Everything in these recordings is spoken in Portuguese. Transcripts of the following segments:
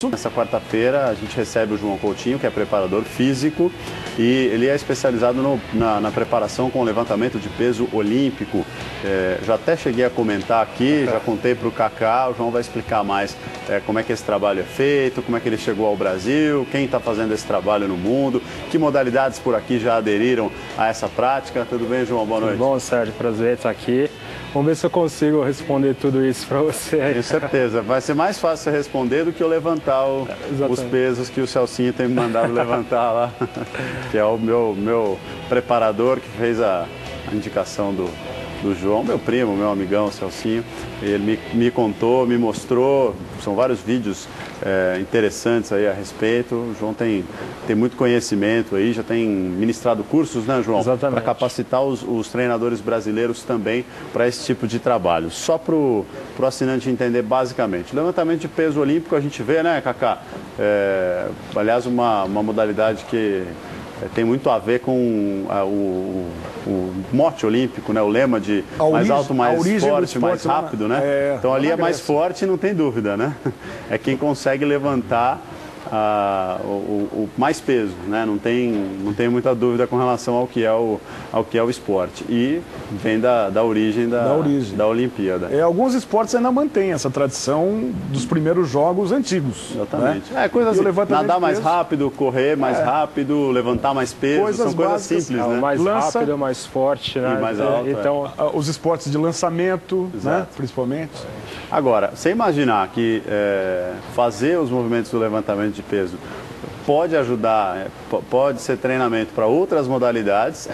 Nessa quarta-feira a gente recebe o João Coutinho, que é preparador físico, e ele é especializado na preparação com levantamento de peso olímpico. Já até cheguei a comentar aqui, já contei para o Kaká, o João vai explicar mais como é que esse trabalho é feito, como é que ele chegou ao Brasil, quem está fazendo esse trabalho no mundo, que modalidades por aqui já aderiram a essa prática. Tudo bem, João? Boa noite. Tudo bom, Sérgio? Prazer estar aqui. Vamos ver se eu consigo responder tudo isso para você. Tenho certeza. Vai ser mais fácil você responder do que eu levantar os pesos que o Celcinho tem me mandado levantar lá, que é o meu preparador que fez a indicação do João, meu primo, meu amigão, o Celcinho. Ele me contou, me mostrou, são vários vídeos interessantes aí a respeito. O João tem muito conhecimento aí, já tem ministrado cursos, né, João? Exatamente. Para capacitar os treinadores brasileiros também para esse tipo de trabalho. Só para o assinante entender basicamente. Levantamento de peso olímpico a gente vê, né, Kaká? Aliás, uma modalidade que tem muito a ver com o mote olímpico, né? O lema de mais alto, mais forte, mais rápido, né? Então ali é mais forte, não tem dúvida, né? É quem consegue levantar o mais peso, né? Não tem muita dúvida com relação ao que é o esporte. E vem da origem da Olimpíada. Alguns esportes ainda mantêm essa tradição dos primeiros jogos antigos. Exatamente. Né? Coisas assim, nadar mais rápido, correr mais rápido, levantar mais peso, são coisas simples, né? Mais rápido, mais forte, né? E mais alto. Então, os esportes de lançamento, né? Principalmente. Agora, você imaginar que fazer os movimentos do levantamento de peso pode ajudar, pode ser treinamento para outras modalidades,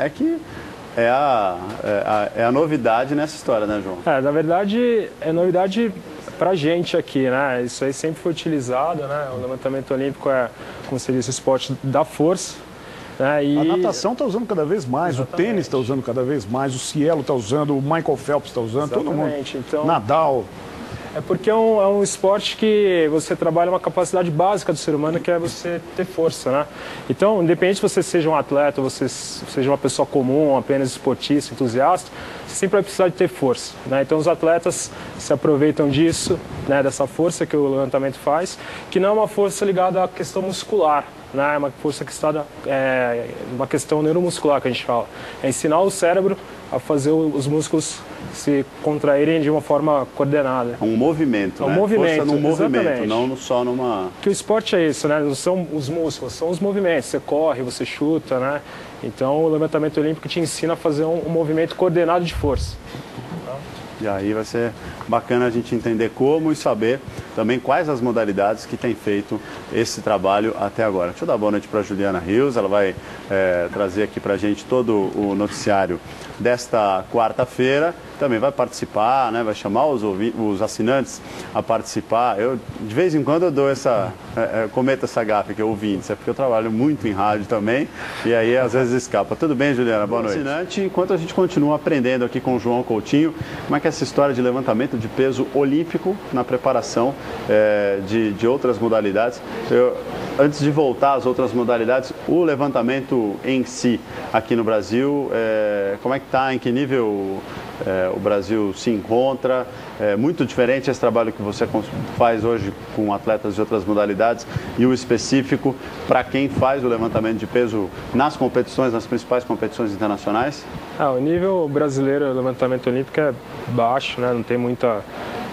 é a novidade nessa história, né, João? Na verdade, é novidade para a gente aqui, né? Isso aí sempre foi utilizado, né? O levantamento olímpico como se diz, o esporte da força. A natação está usando cada vez mais, o tênis está usando cada vez mais, o Cielo está usando, o Michael Phelps está usando, todo mundo. Então, Nadal. É porque é um esporte que você trabalha uma capacidade básica do ser humano, que é você ter força, né? Então, independente se você seja um atleta, ou você seja uma pessoa comum, apenas esportista, entusiasta, você sempre vai precisar de ter força, né? Então, os atletas se aproveitam disso, né? Dessa força que o levantamento faz, que não é uma força ligada à questão muscular, né? É uma força que está uma questão neuromuscular que a gente fala. É ensinar o cérebro a fazer os músculos se contraírem de uma forma coordenada. É um movimento, né? Movimento, força num movimento, exatamente. não só numa... Que o esporte é isso, né? Não são os músculos, são os movimentos. Você corre, você chuta, né? Então o levantamento olímpico te ensina a fazer um movimento coordenado de força. E aí vai ser bacana a gente entender como e saber também quais as modalidades que tem feito esse trabalho até agora. Deixa eu dar boa noite para a Juliana Rios, ela vai trazer aqui para a gente todo o noticiário desta quarta-feira. Também vai participar, né? Vai chamar os assinantes a participar. Eu, de vez em quando, eu dou cometo essa gafe, que é ouvintes, porque eu trabalho muito em rádio também, e aí às vezes escapa. Tudo bem, Juliana? Boa noite. Assinante, enquanto a gente continua aprendendo aqui com o João Coutinho, como é que é essa história de levantamento de peso olímpico na preparação de outras modalidades. Antes de voltar às outras modalidades, o levantamento em si aqui no Brasil, como é que está, em que nível o Brasil se encontra? É muito diferente esse trabalho que você faz hoje com atletas de outras modalidades e o específico para quem faz o levantamento de peso nas competições, nas principais competições internacionais? O nível brasileiro do levantamento olímpico é baixo, né? Não tem muita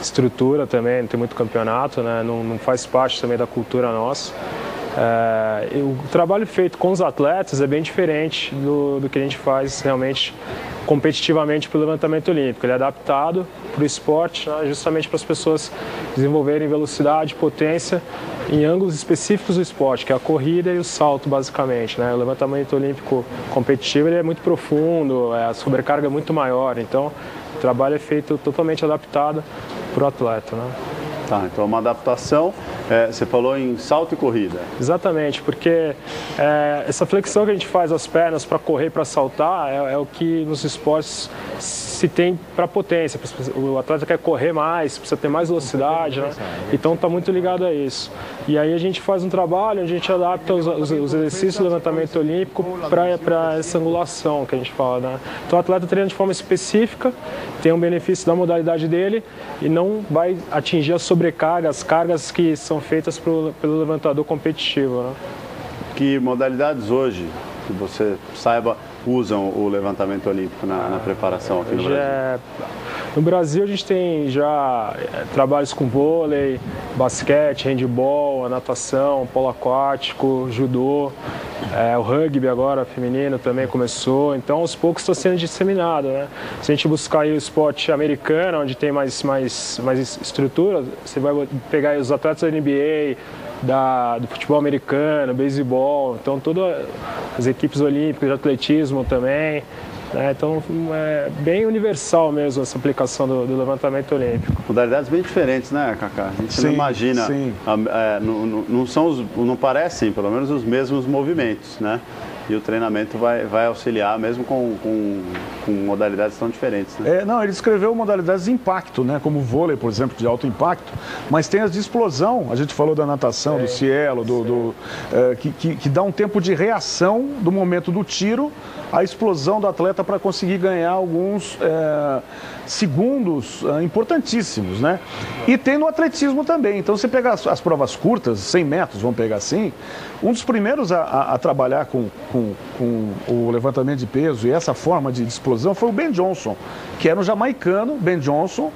estrutura também, não tem muito campeonato, né? Não faz parte também da cultura nossa. O trabalho feito com os atletas é bem diferente do que a gente faz realmente competitivamente para o levantamento olímpico. Ele é adaptado para o esporte, né, justamente para as pessoas desenvolverem velocidade, potência em ângulos específicos do esporte, que é a corrida e o salto, basicamente, né? O levantamento olímpico competitivo ele é muito profundo, a sobrecarga é muito maior, então o trabalho é feito totalmente adaptado para o atleta, né? Tá, então uma adaptação, você falou em salto e corrida. Exatamente, porque essa flexão que a gente faz as pernas para correr e para saltar é o que nos esportes se se tem para potência. O atleta quer correr mais, precisa ter mais velocidade, né? Então está muito ligado a isso. E aí a gente faz um trabalho, a gente adapta os exercícios do levantamento olímpico para essa angulação que a gente fala, né? Então o atleta treina de forma específica, tem um benefício da modalidade dele e não vai atingir a sobrecarga, as cargas que são feitas pelo levantador competitivo, né? Que modalidades hoje, que você saiba, usam o levantamento olímpico na preparação aqui no Brasil? No Brasil a gente tem já trabalhos com vôlei, basquete, handebol, a natação, polo aquático, judô, o rugby agora feminino também começou, então aos poucos está sendo disseminado, né? Se a gente buscar aí o esporte americano, onde tem mais estrutura, você vai pegar aí os atletas da NBA, do futebol americano, beisebol, então todas as equipes olímpicas de atletismo também, né? Então é bem universal mesmo essa aplicação do levantamento olímpico. Modalidades bem diferentes, né, Cacá? A gente não imagina, não parecem pelo menos os mesmos movimentos, né? E o treinamento vai auxiliar mesmo com modalidades tão diferentes, né? Não, ele escreveu modalidades de impacto, né? Como o vôlei, por exemplo, de alto impacto, mas tem as de explosão. A gente falou da natação, do cielo, que dá um tempo de reação do momento do tiro à explosão do atleta para conseguir ganhar alguns segundos importantíssimos, né? E tem no atletismo também. Então, você pega as provas curtas, 100 metros, vamos pegar assim, um dos primeiros a trabalhar com o levantamento de peso e essa forma de explosão foi o Ben Johnson, que era um jamaicano, Ben Johnson.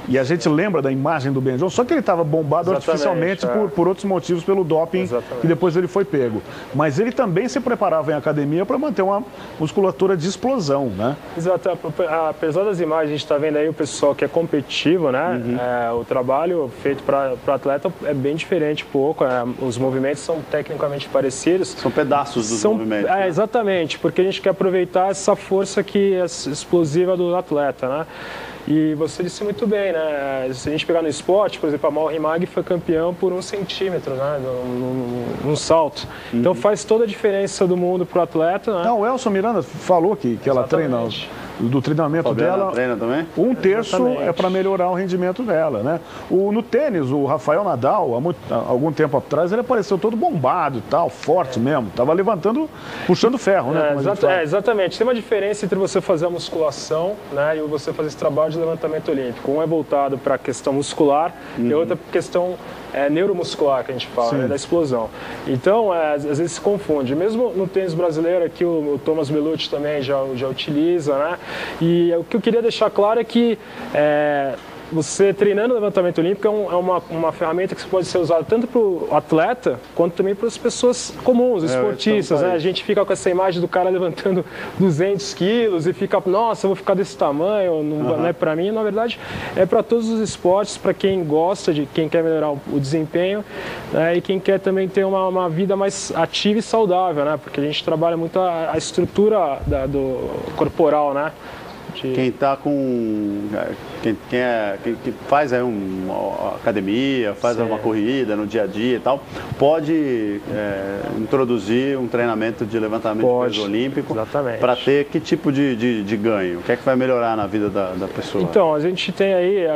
E a gente lembra da imagem do Ben Johnson, só que ele estava bombado artificialmente por outros motivos, pelo doping, que depois ele foi pego. Mas ele também se preparava em academia para manter uma musculatura de explosão, né? Exato. Apesar das imagens, a gente está vendo aí o pessoal que é competitivo, né? O trabalho feito para atleta é bem diferente um pouco. Os movimentos são tecnicamente parecidos. São pedaços dos movimentos. Né? Exatamente, porque a gente quer aproveitar essa força que é explosiva do atleta, né? E você disse muito bem, né? Se a gente pegar no esporte, por exemplo, a Mauro Rimag foi campeão por 1 centímetro, né? Num salto. Então faz toda a diferença do mundo para o atleta, né? Não, o Elson Miranda falou que ela treina, do treinamento dela, treina também? 1/3 é para melhorar o rendimento dela, né? No tênis, o Rafael Nadal, há algum tempo atrás, ele apareceu todo bombado e tal, forte mesmo. Tava levantando, puxando ferro, né? Exatamente. Tem uma diferença entre você fazer a musculação, né, e você fazer esse trabalho de levantamento olímpico. Um é voltado para a questão muscular e outra questão neuromuscular, que a gente fala, né, da explosão. Então, às vezes se confunde. Mesmo no tênis brasileiro, aqui o Thomas Bellucci também já utiliza, né? E o que eu queria deixar claro é que você treinando o levantamento olímpico é uma ferramenta que pode ser usada tanto para o atleta quanto também para as pessoas comuns, esportistas, né? A gente fica com essa imagem do cara levantando 200 quilos e fica, nossa, eu vou ficar desse tamanho, não é para mim. Na verdade, é para todos os esportes, para quem gosta, quem quer melhorar o desempenho, né? E quem quer também ter uma vida mais ativa e saudável, né? Porque a gente trabalha muito a estrutura do corporal, né? Quem está com... Quem faz aí uma academia, faz uma corrida no dia a dia e tal, pode introduzir um treinamento de levantamento de peso olímpico para ter que tipo de ganho? O que é que vai melhorar na vida da pessoa? Então, a gente tem aí,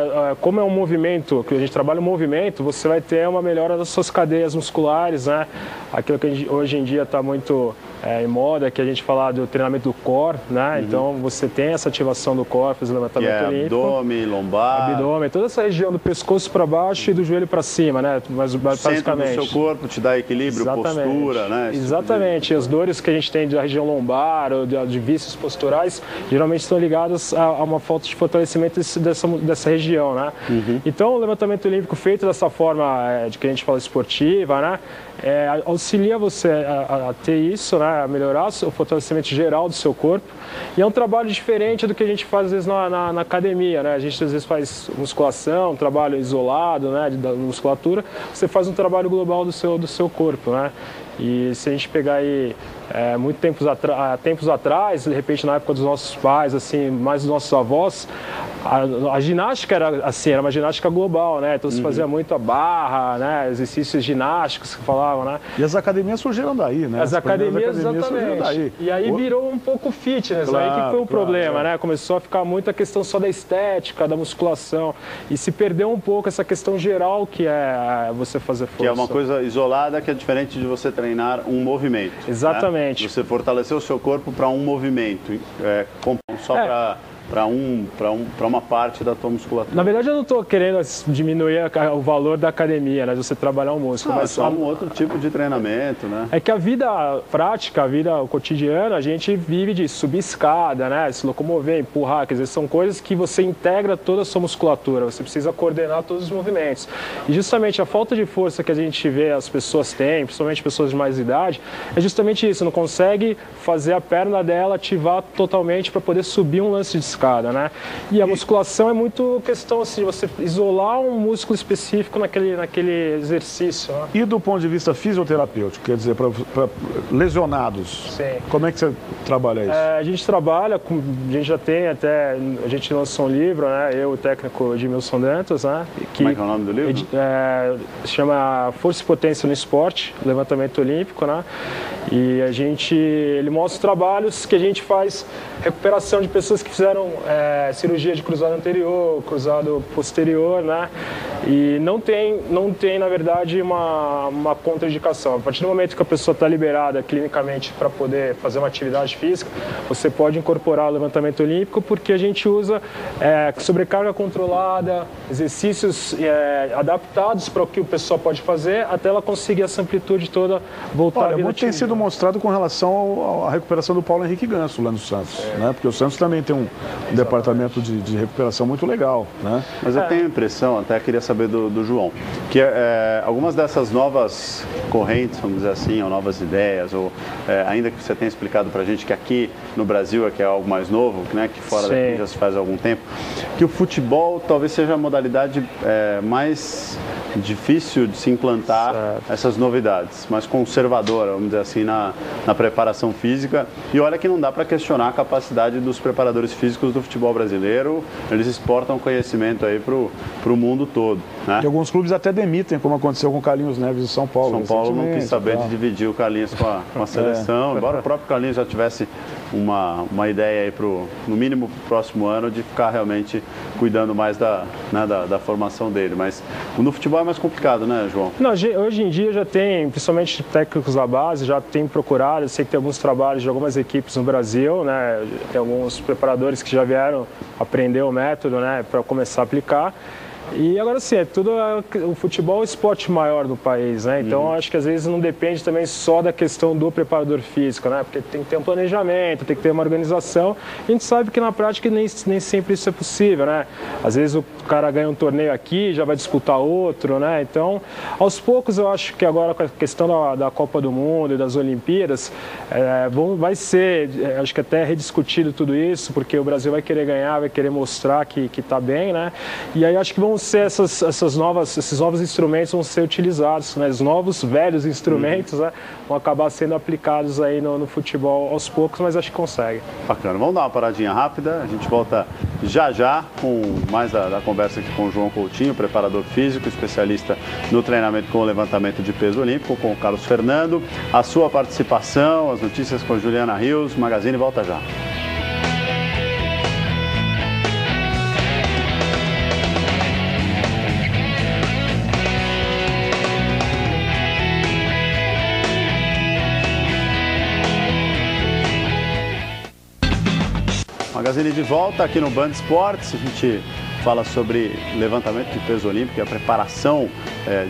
como é um movimento, que a gente trabalha um movimento, você vai ter uma melhora das suas cadeias musculares, né? Aquilo que hoje em dia está muito em moda, que a gente fala do treinamento do core, né? Então, você tem essa ativação do core, fazer levantamento olímpico. Abdômen, lombar. Abdômen, toda essa região do pescoço para baixo e do joelho para cima, né? Mas basicamente. Centro do seu corpo te dá equilíbrio, postura, né? Exatamente. As dores que a gente tem da região lombar ou de vícios posturais, geralmente estão ligadas a uma falta de fortalecimento dessa região, né? Então, o levantamento olímpico feito dessa forma de que a gente fala esportiva, né? Auxilia você a ter isso, né? A melhorar o fortalecimento geral do seu corpo. E é um trabalho diferente do que a gente faz às vezes na academia, né? A gente às vezes faz musculação, um trabalho isolado, né, da musculatura. Você faz um trabalho global do seu corpo, né? E se a gente pegar aí muito tempos atrás, de repente na época dos nossos pais, assim, mais dos nossos avós, a ginástica era assim, era uma ginástica global, né? Então se fazia muito a barra, né? Exercícios ginásticos que falavam, né? E as academias surgiram daí, né? As academias exatamente. Daí. E aí virou um pouco fitness, claro, aí que foi o problema, né? Começou a ficar muito a questão só da estética, da musculação, e se perdeu um pouco essa questão geral que é você fazer força. Que é uma coisa isolada, que é diferente de você treinar um movimento. Exatamente. Né? Você fortalecer o seu corpo para um movimento, só para uma parte da tua musculatura. Na verdade, eu não estou querendo diminuir o valor da academia, né, de você trabalhar o músculo. Mas só um outro tipo de treinamento, né? É que a vida prática, a vida cotidiana, a gente vive de subir escada, né, se locomover, empurrar, quer dizer, são coisas que você integra toda a sua musculatura, você precisa coordenar todos os movimentos. E justamente a falta de força que a gente vê as pessoas têm, principalmente pessoas de mais idade, é justamente isso, não consegue fazer a perna dela ativar totalmente para poder subir um lance de escada, né? E a musculação é muito questão assim, de você isolar um músculo específico naquele exercício, né? E do ponto de vista fisioterapêutico, quer dizer, para lesionados, sim, como é que você trabalha isso? A gente trabalha, a gente já tem até, a gente lançou um livro, né? Eu, o técnico Edmilson Dantas, né? Como é que é o nome do livro? Se chama Força e Potência no Esporte, Levantamento Olímpico, né? E ele mostra os trabalhos que a gente faz, recuperação de pessoas que fizeram cirurgia de cruzado anterior, cruzado posterior, né? E não tem na verdade, uma contraindicação. A partir do momento que a pessoa está liberada clinicamente para poder fazer uma atividade física, você pode incorporar o levantamento olímpico, porque a gente usa sobrecarga controlada, exercícios adaptados para o que o pessoal pode fazer, até ela conseguir essa amplitude toda voltar à vida muito tem sido mostrado com relação à recuperação do Paulo Henrique Ganso lá no Santos, né? Porque o Santos também tem um departamento de recuperação muito legal, né? Mas eu tenho a impressão, até queria saber do João, que algumas dessas novas correntes, vamos dizer assim, ou novas ideias, ou ainda que você tenha explicado pra gente que aqui no Brasil é algo mais novo, né? Que fora daqui já se faz há algum tempo, que o futebol talvez seja a modalidade mais difícil de se implantar essas novidades, mais conservadora, vamos dizer assim, na preparação física. E olha que não dá para questionar a capacidade dos preparadores físicos do futebol brasileiro, eles exportam conhecimento aí para o mundo todo, né? E alguns clubes até demitem, como aconteceu com o Carlinhos Neves de São Paulo. São Paulo não quis saber de dividir o Carlinhos com a seleção, embora o próprio Carlinhos já tivesse uma ideia aí no mínimo pro próximo ano de ficar realmente cuidando mais da formação dele, mas no futebol é mais complicado, né, João? Não, hoje em dia já tem, principalmente técnicos da base, já tem procurado, eu sei que tem alguns trabalhos de algumas equipes no Brasil, né, tem alguns preparadores que já vieram aprender o método, né, para começar a aplicar. E agora sim, o futebol é o esporte maior do país, né? Então acho que às vezes não depende também só da questão do preparador físico, né? Porque tem que ter um planejamento, tem que ter uma organização. A gente sabe que na prática nem sempre isso é possível, né? Às vezes o cara ganha um torneio aqui, já vai disputar outro, né? Então, aos poucos eu acho que agora com a questão da Copa do Mundo e das Olimpíadas, vai ser, acho que até rediscutido tudo isso, porque o Brasil vai querer ganhar, vai querer mostrar que está bem, né? E aí acho que vão ser esses novos instrumentos vão ser utilizados, né? Os novos velhos instrumentos, né? Vão acabar sendo aplicados aí no futebol aos poucos, mas acho que consegue. Bacana, vamos dar uma paradinha rápida, a gente volta já com mais da conversa aqui com o João Coutinho, preparador físico, especialista no treinamento com o levantamento de peso olímpico, com o Carlos Fernando, a sua participação, as notícias com a Juliana Rios, Magazine volta já. Magazine de volta aqui no Band Esportes, a gente fala sobre levantamento de peso olímpico e a preparação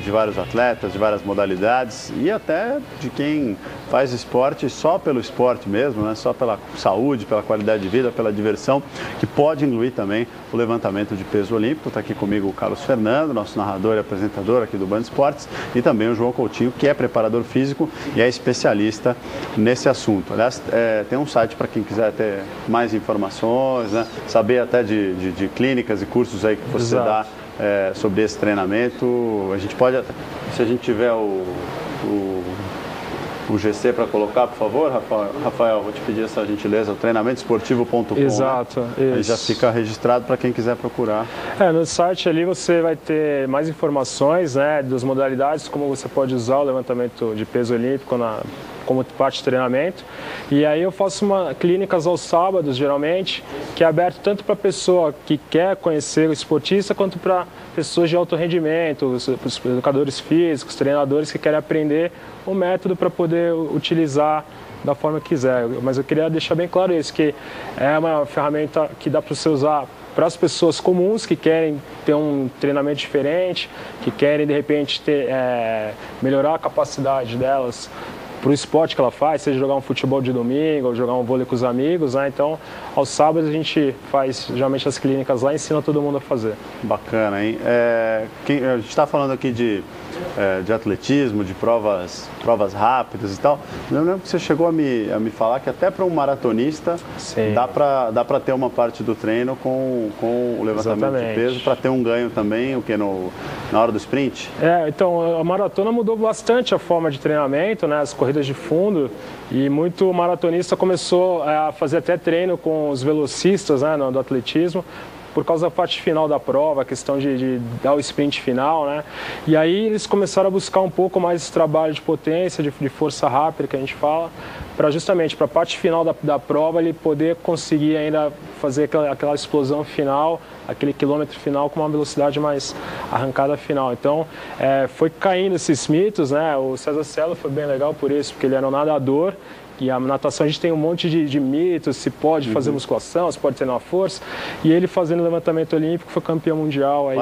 de vários atletas, de várias modalidades e até de quem faz esporte só pelo esporte mesmo, né? Só pela saúde, pela qualidade de vida, pela diversão, que pode incluir também o levantamento de peso olímpico. Está aqui comigo o Carlos Fernando, nosso narrador e apresentador aqui do Band Esportes, e também o João Coutinho, que é preparador físico e é especialista nesse assunto. Aliás, tem um site para quem quiser ter mais informações, né? Saber até de clínicas e cursos aí que você dá sobre esse treinamento. A gente pode, se a gente tiver o GC para colocar, por favor, Rafael, vou te pedir essa gentileza, o treinamentoesportivo.com. Exato, né? isso. Aí já fica registrado para quem quiser procurar. No site ali você vai ter mais informações, né, das modalidades, como você pode usar o levantamento de peso olímpico como parte de treinamento. E aí eu faço clínicas aos sábados, geralmente, que é aberto tanto para pessoa que quer conhecer o esportista, quanto para pessoas de alto rendimento, os educadores físicos, treinadores que querem aprender o método para poder utilizar da forma que quiser. Mas eu queria deixar bem claro isso, que é uma ferramenta que dá para você usar para as pessoas comuns que querem ter um treinamento diferente, que querem, de repente, melhorar a capacidade delas para o esporte que ela faz, seja jogar um futebol de domingo ou jogar um vôlei com os amigos, né? Então, aos sábados a gente faz, geralmente, as clínicas lá e ensina todo mundo a fazer. Bacana, hein? A gente está falando aqui de atletismo, de provas rápidas e tal. Eu lembro que você chegou a me falar que até para um maratonista dá para ter uma parte do treino com o levantamento de peso, para ter um ganho também, na hora do sprint? Então, a maratona mudou bastante a forma de treinamento, né? As corridas de fundo, e muito maratonista começou a fazer até treino com os velocistas, né, do atletismo, por causa da parte final da prova, a questão de dar o sprint final, né? E aí eles começaram a buscar um pouco mais esse trabalho de potência, de força rápida que a gente fala, para justamente para a parte final da prova ele poder conseguir ainda fazer aquela explosão final, aquele quilômetro final com uma velocidade mais arrancada final. Então, foi caindo esses mitos, né? O César Cielo foi bem legal por isso, porque ele era um nadador. E a natação a gente tem um monte de mitos, se pode fazer musculação, se pode treinar força. E ele fazendo levantamento olímpico foi campeão mundial. Aí...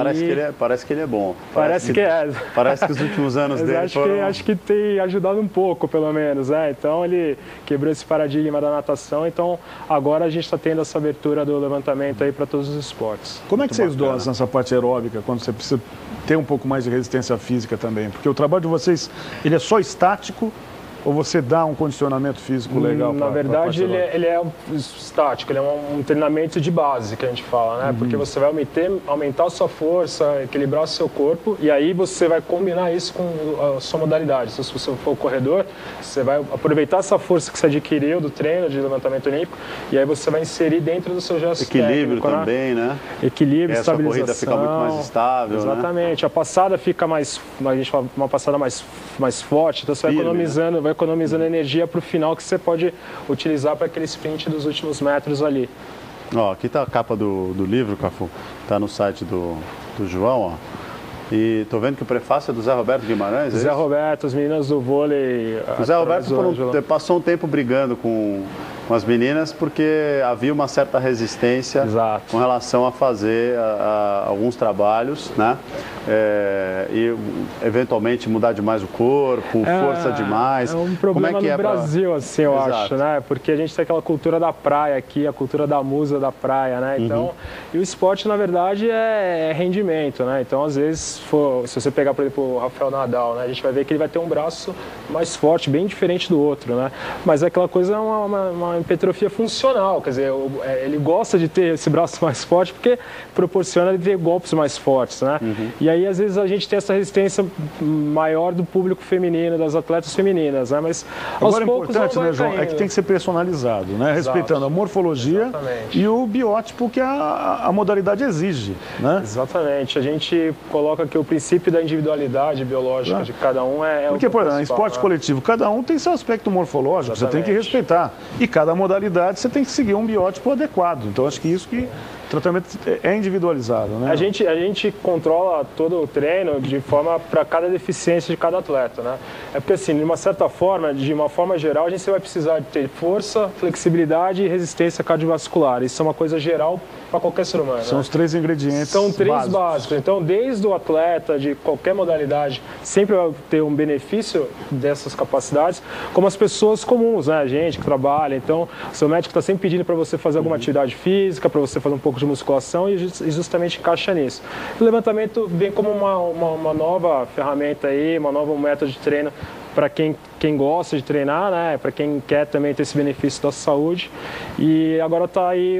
Parece que ele é bom. Parece que é. Parece que os últimos anos dele acho que tem ajudado um pouco, pelo menos. Então ele quebrou esse paradigma da natação. Então agora a gente está tendo essa abertura do levantamento aí para todos os esportes. Como é que vocês dosam essa parte aeróbica quando você precisa ter um pouco mais de resistência física também? Porque o trabalho de vocês, ele é só estático? Ou você dá um condicionamento físico legal? Na verdade, ele é estático, ele é um treinamento de base, que a gente fala, né? Porque você vai aumentar a sua força, equilibrar o seu corpo, e aí você vai combinar isso com a sua modalidade. Se você for corredor, você vai aproveitar essa força que você adquiriu do treino de levantamento olímpico, e aí você vai inserir dentro do seu gesto equilíbrio técnico, também, né? Equilíbrio, estabilização. A corrida fica muito mais estável, exatamente. Né? A passada fica a gente fala, uma passada mais forte, então você vai economizando energia para o final que você pode utilizar para aquele sprint dos últimos metros ali. Aqui está a capa do livro, Cafu. Está no site do João, E tô vendo que o prefácio é do Zé Roberto Guimarães, Zé Roberto, as meninas do vôlei... O Zé Roberto passou um tempo brigando com as meninas porque havia uma certa resistência com relação a fazer alguns trabalhos, né? E eventualmente mudar demais o corpo, força demais. É um problema no Brasil, assim, eu acho, né? Porque a gente tem aquela cultura da praia aqui, a cultura da musa da praia, né? Então, e o esporte, na verdade, é rendimento, né? Então, às vezes, se você pegar, por exemplo, o Rafael Nadal, né? A gente vai ver que ele vai ter um braço mais forte, bem diferente do outro, né? Mas aquela coisa é uma hipertrofia funcional, quer dizer, ele gosta de ter esse braço mais forte porque proporciona ele ter golpes mais fortes, né? E aí, às vezes, a gente tem essa resistência maior do público feminino, das atletas femininas, né? Mas aos poucos, importante, né, João, é que tem que ser personalizado, né? Respeitando a morfologia e o biótipo que a modalidade exige, né? Exatamente. A gente coloca que o princípio da individualidade biológica de cada um porque, por exemplo, em esporte coletivo, cada um tem seu aspecto morfológico, você tem que respeitar. E cada modalidade você tem que seguir um biótipo adequado. Então, acho que isso que o tratamento é individualizado, né? A gente controla todo o treino de forma para cada deficiência de cada atleta, né? É porque, assim, de uma certa forma, de uma forma geral, a gente vai precisar de ter força, flexibilidade e resistência cardiovascular. Isso é uma coisa geral para qualquer ser humano. São os três ingredientes São três básicos. Então, desde o atleta, de qualquer modalidade, sempre vai ter um benefício dessas capacidades, como as pessoas comuns, né? A gente que trabalha. Então, o seu médico está sempre pedindo para você fazer alguma atividade física, para você fazer um pouco de musculação e justamente encaixa nisso. O levantamento vem como uma nova ferramenta aí, uma nova método de treino para quem gosta de treinar, né? Para quem quer também ter esse benefício da saúde. E agora tá aí,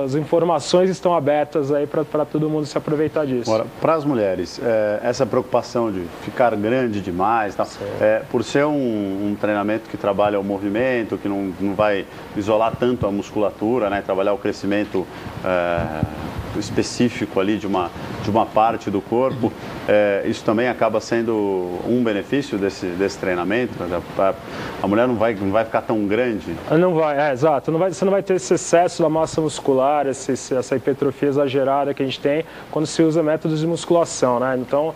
as informações estão abertas aí para todo mundo se aproveitar disso. Agora, para as mulheres, essa preocupação de ficar grande demais, tal, por ser um treinamento que trabalha o movimento, que não vai isolar tanto a musculatura, né? Trabalhar o crescimento específico ali de uma parte do corpo, isso também acaba sendo um benefício desse treinamento. A mulher não vai ficar tão grande. Não vai, exato. Você não vai ter esse excesso da massa muscular, essa hipertrofia exagerada que a gente tem quando se usa métodos de musculação, né? Então,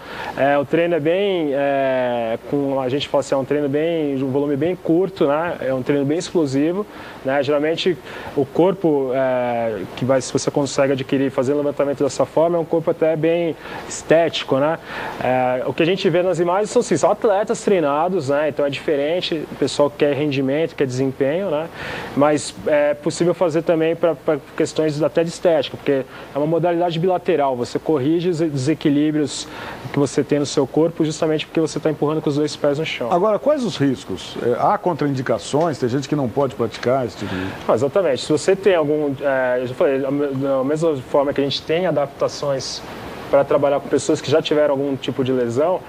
o treino é bem, a gente fala assim, é um treino bem, um volume bem curto, né? É um treino bem explosivo, né? Geralmente, o corpo se você consegue adquirir fazendo levantamento dessa forma, é um corpo até bem estético, né? O que a gente vê nas imagens são atletas treinados, né? Então é diferente, o pessoal quer rendimento, quer desempenho, né? Mas é possível fazer também para questões até de estética, porque é uma modalidade bilateral, você corrige os desequilíbrios que você tem no seu corpo justamente porque você está empurrando com os dois pés no chão. Agora, quais os riscos? Há contraindicações? Tem gente que não pode praticar esse tipo de... Exatamente. Se você tem algum... eu já falei, da mesma forma que a gente tem adaptações para trabalhar com pessoas que já tiveram algum tipo de lesão,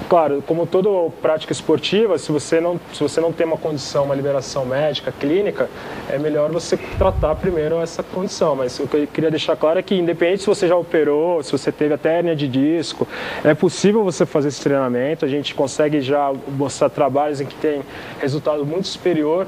claro, como toda prática esportiva, se você não tem uma condição, uma liberação médica, clínica, é melhor você tratar primeiro essa condição. Mas o que eu queria deixar claro é que, independente se você já operou, se você teve até hérnia de disco, é possível você fazer esse treinamento. A gente consegue já mostrar trabalhos em que tem resultado muito superior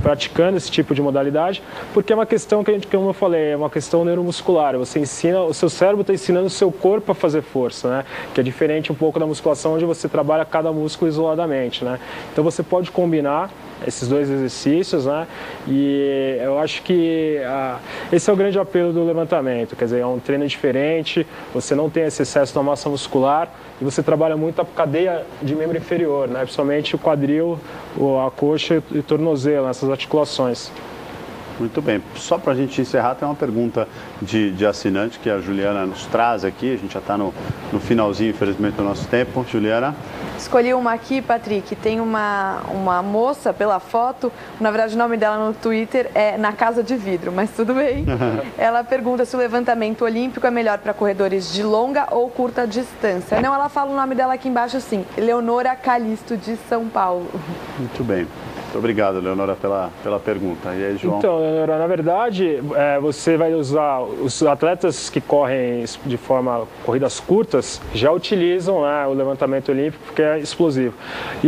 praticando esse tipo de modalidade, porque é uma questão que, como eu falei, é uma questão neuromuscular. Você ensina, o seu cérebro está ensinando o seu corpo a fazer força, né? Que é diferente um pouco da musculação, onde você trabalha cada músculo isoladamente, né? Então você pode combinar esses dois exercícios, né? E eu acho que esse é o grande apelo do levantamento, quer dizer, é um treino diferente, você não tem esse excesso da massa muscular e você trabalha muito a cadeia de membro inferior, né? Principalmente o quadril, a coxa e o tornozelo, essas articulações. Muito bem. Só para a gente encerrar, tem uma pergunta de assinante que a Juliana nos traz aqui. A gente já está no finalzinho, infelizmente, do nosso tempo. Juliana? Escolhi uma aqui, Patrick. Tem uma moça pela foto. Na verdade, o nome dela no Twitter é Na Casa de Vidro, mas tudo bem. Ela pergunta se o levantamento olímpico é melhor para corredores de longa ou curta distância. Não, ela fala o nome dela aqui embaixo assim, Leonora Calisto, de São Paulo. Muito bem. Muito obrigado, Leonora, pela pergunta. E aí, João? Então, Leonora, na verdade, você vai usar... Os atletas que correm de forma corridas curtas já utilizam, né, o levantamento olímpico porque é explosivo.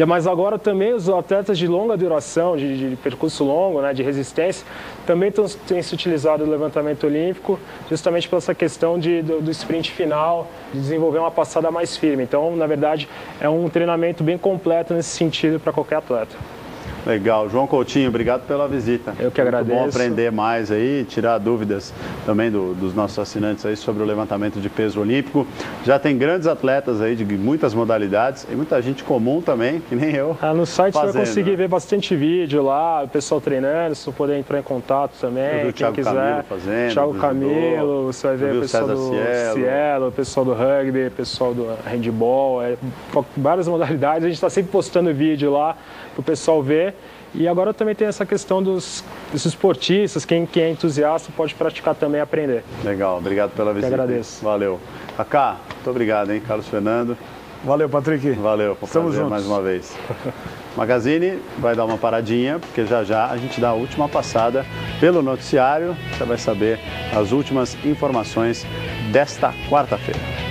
Mas agora também os atletas de longa duração, de percurso longo, né, de resistência, também têm se utilizado o levantamento olímpico justamente por essa questão do sprint final, de desenvolver uma passada mais firme. Então, na verdade, é um treinamento bem completo nesse sentido para qualquer atleta. Legal. João Coutinho, obrigado pela visita. Eu que agradeço. Muito bom aprender mais aí, tirar dúvidas também dos nossos assinantes aí sobre o levantamento de peso olímpico. Já tem grandes atletas aí de muitas modalidades e muita gente comum também, que nem eu. No site você vai conseguir ver bastante vídeo lá, o pessoal treinando, se você puder entrar em contato também, quem Thiago quiser. Camilo fazendo, Thiago Camilo, você vai ver o pessoal do Cielo, o pessoal do rugby, o pessoal do handball, várias modalidades. A gente está sempre postando vídeo lá para o pessoal ver. E agora também tem essa questão dos esportistas, quem é entusiasta pode praticar também e aprender. Legal, obrigado pela visita. Eu agradeço. Valeu. Kaká, muito obrigado, hein, Carlos Fernando. Valeu, Patrick. Valeu, foi um prazer mais uma vez. Magazine vai dar uma paradinha, porque já a gente dá a última passada pelo noticiário. Você vai saber as últimas informações desta quarta-feira.